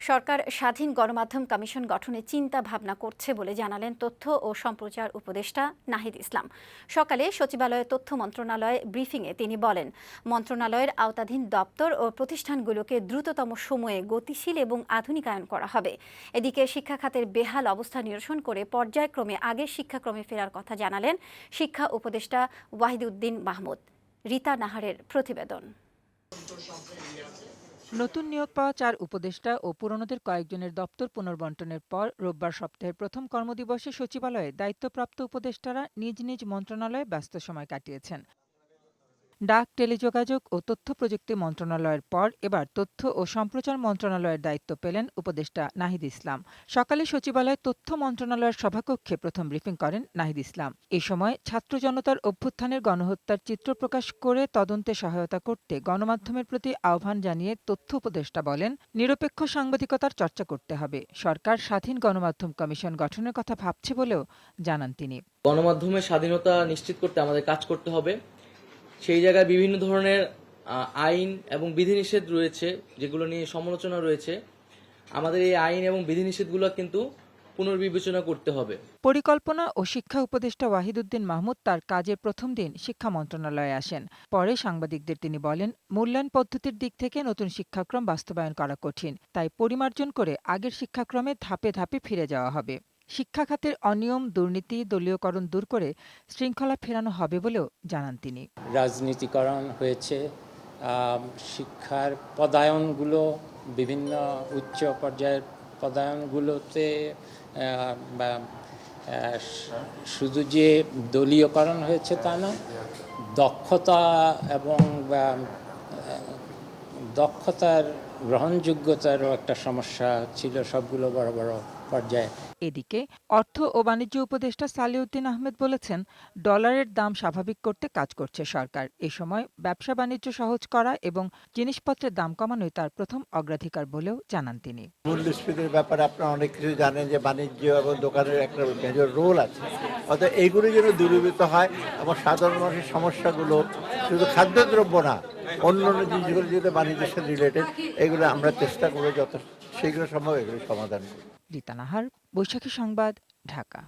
সরকার স্বাধীন গণমাধ্যম কমিশন গঠনে চিন্তা ভাবনা করছে বলে জানালেন তথ্য ও সম্প্রচার উপদেষ্টা নাহিদ ইসলাম। সকালে সচিবালয়ে তথ্য মন্ত্রণালয়ে ব্রিফিংয়ে তিনি বলেন, মন্ত্রণালয়ের আওতাধীন দপ্তর ও প্রতিষ্ঠানগুলোকে দ্রুততম সময়ে গতিশীল এবং আধুনিকায়ন করা হবে। এদিকে শিক্ষা খাতের বেহাল অবস্থা নিরসন করে পর্যায়ক্রমে আগের শিক্ষাক্রমে ফেরার কথা জানালেন শিক্ষা উপদেষ্টা ওয়াহিদুদ্দিন মাহমুদ। রীতা নাহারের প্রতিবেদন। নতুন নিয়োগ পাওয়া ৪ উপদেষ্টা ও পুরনোদের কয়েকজনের দপ্তর পুনর্বণ্টনের পর রোববার সপ্তাহের প্রথম কর্মদিবসে সচিবালয়ে দায়িত্বপ্রাপ্ত উপদেষ্টারা নিজ নিজ মন্ত্রণালয়ে ব্যস্ত সময় কাটিয়েছেন। ডাক, টেলিযোগাযোগ ও তথ্য প্রযুক্তি মন্ত্রণালয়ের পর এবার তথ্য ও সম্প্রচার মন্ত্রণালয়ের দায়িত্ব পেলেন উপদেষ্টা নাহিদ ইসলাম। সকালে সচিবালয়ে তথ্য মন্ত্রণালয়ের সভাকক্ষে প্রথম ব্রিফিং করেন নাহিদ ইসলাম। এ সময় ছাত্র জনতার অভ্যুত্থানের গণহত্যার চিত্র প্রকাশ করে তদন্তে সহায়তা করতে গণমাধ্যমের প্রতি আহ্বান জানিয়ে তথ্য উপদেষ্টা বলেন, নিরপেক্ষ সাংবাদিকতার চর্চা করতে হবে। সরকার স্বাধীন গণমাধ্যম কমিশন গঠনের কথা ভাবছে বলেও জানান তিনি। গণমাধ্যমের স্বাধীনতা নিশ্চিত করতে আমাদের কাজ করতে হবে। সেই জায়গায় বিভিন্ন ধরনের আইন এবং বিধিনিষেধ রয়েছে, যেগুলো নিয়ে সমালোচনা রয়েছে। আমাদের এই আইন এবং বিধিনিষেধগুলো কিন্তু পুনর্বিবেচনা করতে হবে। পরিকল্পনা ও শিক্ষা উপদেষ্টা ওয়াহিদুদ্দিন মাহমুদ তার কাজের প্রথম দিন শিক্ষা মন্ত্রণালয়ে আসেন। পরে সাংবাদিকদের তিনি বলেন, মূল্যায়ন পদ্ধতির দিক থেকে নতুন শিক্ষাক্রম বাস্তবায়ন করা কঠিন, তাই পরিমার্জন করে আগের শিক্ষাক্রমে ধাপে ধাপে ফিরে যাওয়া হবে। শিক্ষা খাতের অনিয়ম, দুর্নীতি, দলীয়করণ দূর করে শৃঙ্খলা ফেরানো হবে বলেও জানান তিনি। রাজনীতিকরণ হয়েছে, শিক্ষার পদায়নগুলো বিভিন্ন উচ্চ পর্যায়ের পদায়নগুলোতে শুধু যে দলীয়করণ হয়েছে তা না, দক্ষতা এবং দক্ষতার গ্রহণযোগ্যতারও একটা সমস্যা ছিল সবগুলো বড় বড় পর্যায়ে। এদিকে অর্থ ও বাণিজ্য উপদেষ্টা সালেউদ্দিন আহমেদ বলেছেন, ডলারের দাম স্বাভাবিক করতে কাজ করছে সরকার। এ সময় ব্যবসা বাণিজ্য সহজ করা এবং জিনিসপত্রের দাম কমানোই তার প্রথম অগ্রাধিকার বলেও জানান তিনি। মূল্যস্ফীতির ব্যাপারে আপনারা অনেক কিছু জানেন যে বাণিজ্য এবং দোকানের একটা মেজর রোল আছে। অর্থাৎ এইগুলো যেন দূরীভূত হয় এবং সাধারণ মানুষের সমস্যাগুলো শুধু খাদ্যদ্রব্য না, অন্য অন্য জিনিসগুলো যেটা বাণিজ্যের সাথে রিলেটেড, এগুলো আমরা চেষ্টা করবো যত শীঘ্র সম্ভব এগুলো সমাধান করব। রীতা নাহার, বৈশাখী সংবাদ, ঢাকা।